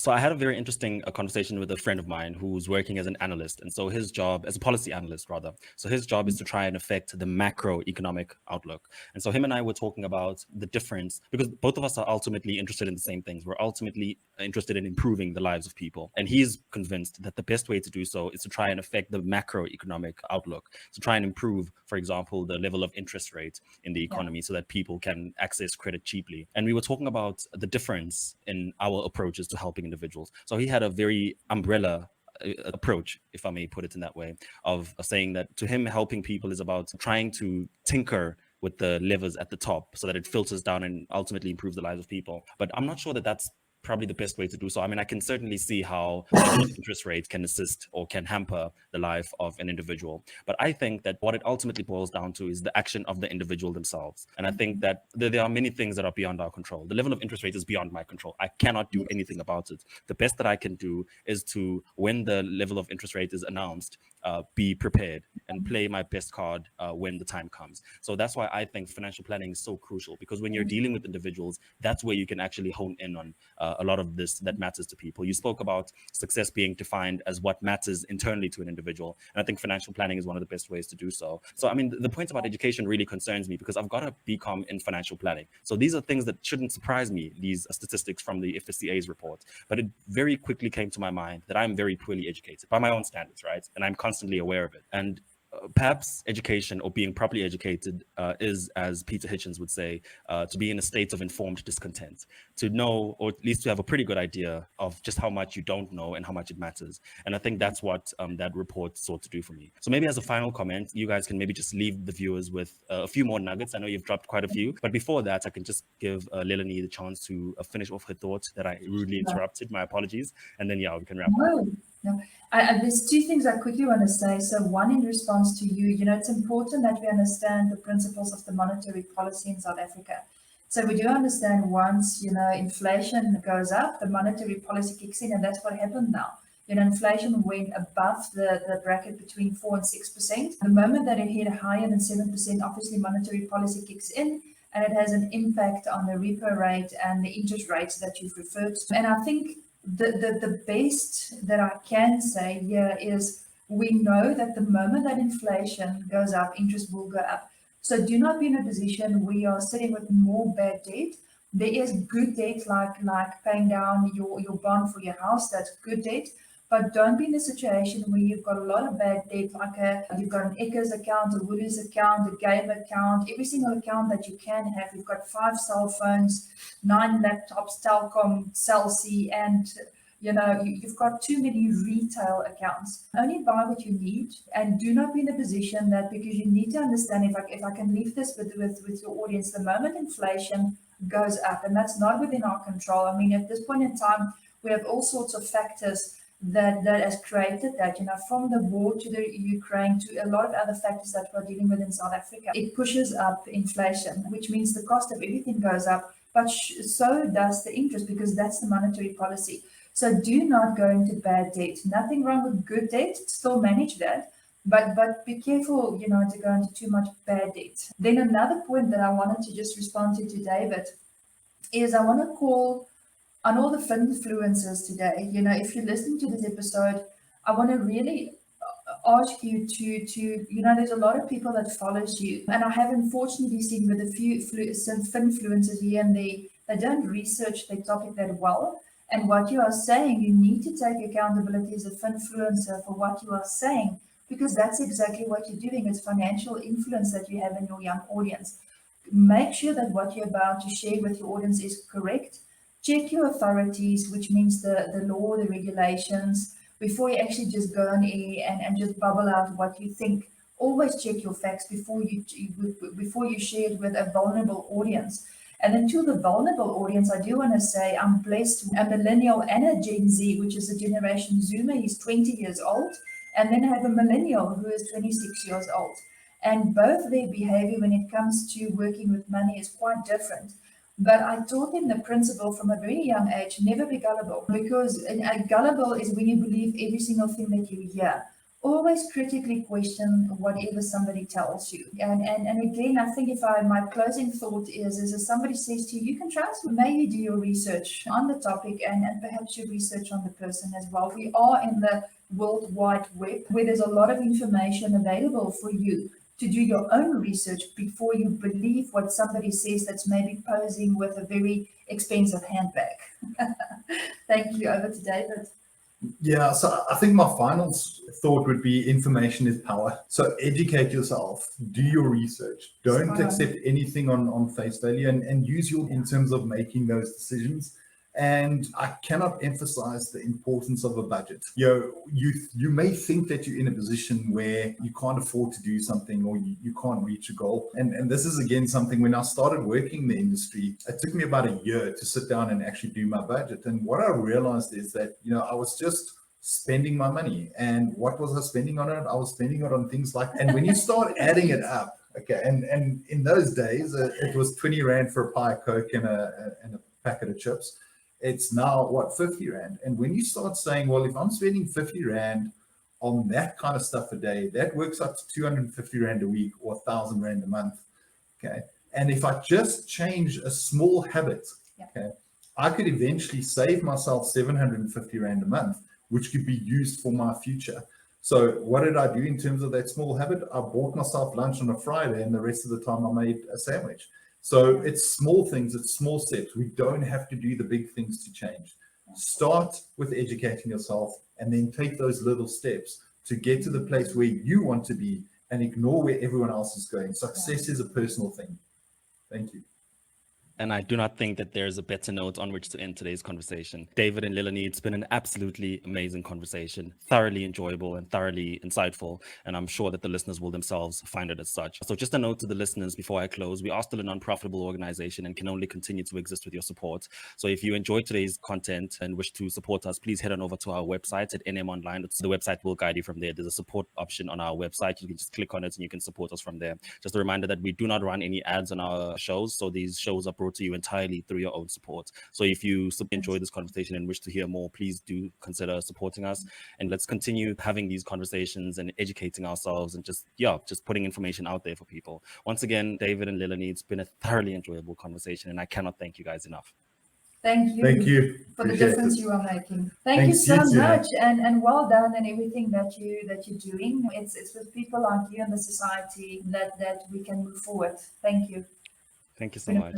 So I had a very interesting conversation with a friend of mine who's working as an analyst. And so his job, as a policy analyst rather, so his job is to try and affect the macroeconomic outlook. And so him and I were talking about the difference, because both of us are ultimately interested in the same things. We're ultimately interested in improving the lives of people. And he's convinced that the best way to do so is to try and affect the macroeconomic outlook, to try and improve, for example, the level of interest rate in the economy so that people can access credit cheaply. And we were talking about the difference in our approaches to helping individuals. So he had a very umbrella approach, if I may put it in that way, of saying that to him, helping people is about trying to tinker with the levers at the top so that it filters down and ultimately improves the lives of people. But I'm not sure that that's probably the best way to do so. I mean, I can certainly see how interest rates can assist or can hamper the life of an individual. But I think that what it ultimately boils down to is the action of the individual themselves. And I think that there are many things that are beyond our control. The level of interest rate is beyond my control. I cannot do anything about it. The best that I can do is to, when the level of interest rate is announced, be prepared and play my best card when the time comes. So that's why I think financial planning is so crucial, because when you're dealing with individuals, that's where you can actually hone in on a lot of this that matters to people. You spoke about success being defined as what matters internally to an individual. And I think financial planning is one of the best ways to do so. So, I mean, the point about education really concerns me because I've got a BCom in financial planning. So these are things that shouldn't surprise me, these statistics from the FSCA's report. But it very quickly came to my mind that I'm very poorly educated by my own standards, right? And I'm constantly aware of it. And perhaps education, or being properly educated, is, as Peter Hitchens would say, to be in a state of informed discontent, to know, or at least to have a pretty good idea of just how much you don't know and how much it matters. And I think that's what that report sought to do for me. So maybe as a final comment, you guys can maybe just leave the viewers with a few more nuggets. I know you've dropped quite a few, but before that, I can just give Lelané the chance to finish off her thought that I rudely interrupted. My apologies. And then, yeah, we can wrap up. No. There's two things I quickly want to say. So one, in response to you, it's important that we understand the principles of the monetary policy in South Africa. So we do understand once, inflation goes up, the monetary policy kicks in, and that's what happened now. Inflation went above the bracket between 4 and 6%. The moment that it hit higher than 7%, obviously monetary policy kicks in, and it has an impact on the repo rate and the interest rates that you've referred to. And I think the best that I can say here is we know that the moment that inflation goes up, interest will go up. So do not be in a position where you're sitting with more bad debt. There is good debt, like paying down your bond for your house. That's good debt. But don't be in a situation where you've got a lot of bad debt, like you've got an Echo's account, a Woolies account, a Game account, every single account that you can have. You've got 5 cell phones, 9 laptops, Telkom, Cell C, and you've got too many retail accounts. Only buy what you need, and do not be in a position that, because you need to understand, if I can leave this with your audience, the moment inflation goes up, and that's not within our control. I mean, at this point in time, we have all sorts of factors that has created that, from the war to the Ukraine to a lot of other factors that we're dealing with in South Africa. It pushes up inflation, which means the cost of everything goes up, but so does the interest, because that's the monetary policy. So do not go into bad debt. Nothing wrong with good debt, still manage that, but be careful, to go into too much bad debt. Then another point that I wanted to just respond to David is I want to call on all the fluencers today. If you're listening to this episode, I want to really ask you to there's a lot of people that follows you, and I have unfortunately seen with a few some influencers here and there, they don't research their topic that well. And what you are saying, you need to take accountability as a influencer for what you are saying, because that's exactly what you're doing. It's financial influence that you have in your young audience. Make sure that what you're about to share with your audience is correct. Check your authorities, which means the law, the regulations, before you actually just go on air and just bubble out what you think. Always check your facts before you share it with a vulnerable audience. And then to the vulnerable audience, I do want to say I'm blessed with a millennial and a Gen Z, which is a generation Zoomer. He's 20 years old. And then I have a millennial who is 26 years old. And both their behavior when it comes to working with money is quite different. But I taught them the principle from a very young age, never be gullible, because gullible is when you believe every single thing that you hear, always critically question whatever somebody tells you. And again, I think my closing thought is if somebody says to you, you can trust me, maybe do your research on the topic and perhaps your research on the person as well. We are in the World Wide Web where there's a lot of information available for you to do your own research before you believe what somebody says that's maybe posing with a very expensive handbag. Thank you. Over to David. Yeah, so I think my final thought would be information is power. So educate yourself, do your research, don't accept anything on face value, and use your in terms of making those decisions. And I cannot emphasize the importance of a budget. You may think that you're in a position where you can't afford to do something or you can't reach a goal. And this is again something when I started working in the industry, it took me about a year to sit down and actually do my budget. And what I realized is that, I was just spending my money. And what was I spending on it? I was spending it on things like, and when you start adding it up, okay, and in those days, it was 20 Rand for a pie of Coke and a packet of chips. It's now, 50 Rand. And when you start saying, well, if I'm spending 50 Rand on that kind of stuff a day, that works up to 250 Rand a week or 1,000 Rand a month. Okay. And if I just change a small habit, okay, I could eventually save myself 750 Rand a month, which could be used for my future. So what did I do in terms of that small habit? I bought myself lunch on a Friday and the rest of the time I made a sandwich. So it's small things, it's small steps. We don't have to do the big things to change. Start with educating yourself and then take those little steps to get to the place where you want to be and ignore where everyone else is going. Success is a personal thing. Thank you. And I do not think that there's a better note on which to end today's conversation. David and Lelané, it's been an absolutely amazing conversation, thoroughly enjoyable and thoroughly insightful. And I'm sure that the listeners will themselves find it as such. So just a note to the listeners before I close, we are still a non-profitable organization and can only continue to exist with your support. So if you enjoyed today's content and wish to support us, please head on over to our website at NM Online. The website will guide you from there. There's a support option on our website. You can just click on it and you can support us from there. Just a reminder that we do not run any ads on our shows. So these shows are brought to you entirely through your own support. So if you enjoy this conversation and wish to hear more, please do consider supporting us. And let's continue having these conversations and educating ourselves and just putting information out there for people. Once again, David and Lelané, it's been a thoroughly enjoyable conversation and I cannot thank you guys enough. Thank you. Thank you for the difference you are making. Thank you so much, and well done in everything that you're doing. It's with people like you in the society that we can move forward. Thank you. Thank you so much.